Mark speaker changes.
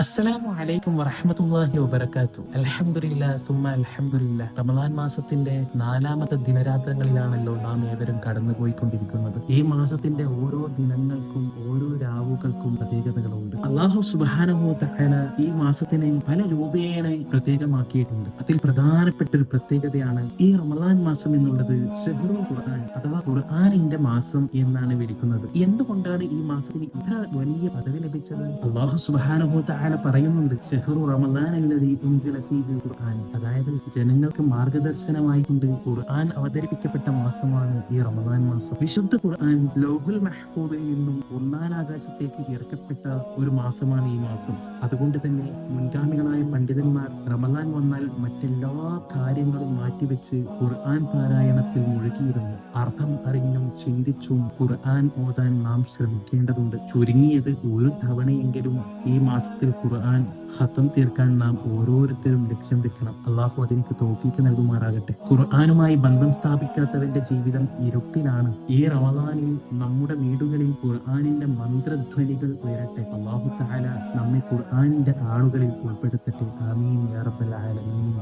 Speaker 1: അസ്സലാമു അലൈക്കും വറഹ്മത്തുള്ളാഹി വബറകാതുഹു. അൽഹംദുലില്ലാഹ് സുമ്മ അൽഹംദുലില്ലാഹ്. റമദാൻ മാസത്തിന്റെ 4-ാമത്തെ ദിനരാത്രങ്ങളിലാണല്ലോ നാം ഏവരും കടന്നുപോയിക്കൊണ്ടിരിക്കുന്നത്. ഈ മാസത്തിന്റെ ഓരോ ദിനങ്ങൾക്കും ഓരോ രാവുകൾക്കും പ്രത്യേകതകളുണ്ട്. അല്ലാഹു സുബ്ഹാനഹു വ തആല ഈ മാസത്തിനെ പല രൂപേണ പ്രത്യേകമാക്കിയിട്ടുണ്ട്. അതിൽ പ്രധാനപ്പെട്ട ഒരു പ്രത്യേകതയാണ് ഈ റമദാൻ മാസം എന്നുള്ളത് ഷഹ്റുൽ ഖുർആൻ അഥവാ ഖുർആനിന്റെ മാസം എന്നാണ് വിളിക്കുന്നത്. എന്തുകൊണ്ടാണ് ഈ മാസത്തിന് ഇത്ര വലിയ പദവി ലഭിച്ചത്? അല്ലാഹു സുബ്ഹാനഹു വ തആല പറയുന്നുണ്ട്, ഷഹ്റു റമദാൻ അല്ലദീ ഉൻസില ഫീഹിൽ ഖുർആൻ. അതായത് ജനങ്ങൾക്ക് മാർഗദർശനമായി കൊണ്ട് ഖുർആൻ അവതരിപ്പിക്കപ്പെട്ട മാസമാണ് ഈ റമദാൻ മാസം. വിശുദ്ധ ഖുർആൻ ലൗഹുൽ മഹ്ഫൂദിൽ നിന്നും ഒന്നാം ആകാശത്തേക്ക് ഇറക്കപ്പെട്ട ഒരു മാസമാണ് ഈ മാസം. അതുകൊണ്ട് തന്നെ മുൻഗാമികളായ പണ്ഡിതന്മാർ റമദാൻ വന്നാൽ മറ്റെല്ലാ കാര്യങ്ങളും മാറ്റിവെച്ച് ഖുർആൻ പാരായണത്തിൽ മുഴുകിയിരുന്നു. അർത്ഥം അറിഞ്ഞും ചിന്തിച്ചും ഖുർആൻ ഓതാൻ നാം ശ്രമിക്കേണ്ടതുണ്ട്. ചുരുങ്ങിയത് ഒരു തവണയെങ്കിലും ഈ മാസത്തിൽ ഖുർആൻ ഖത്തം തീർക്കാൻ നാം ഓരോരുത്തരും ലക്ഷ്യം വെക്കണം. അള്ളാഹു അതിലേക്ക് തൗഫീക്ക് നൽകുമാറാകട്ടെ. ഖുർആനുമായി ബന്ധം സ്ഥാപിക്കാത്തവന്റെ ജീവിതം ഇരുട്ടിലാണ്. ഈ റമദാനിൽ നമ്മുടെ വീടുകളിൽ ഖുർആനിന്റെ മന്ത്രധ്വനികൾ ഉയരട്ടെ. അള്ളാഹു തആല നമ്മെ ഖുർആനിന്റെ ആളുകളിൽ ഉൾപ്പെടുത്തട്ടെ. ആമീൻ യാ റബ്ബൽ ആലമീൻ.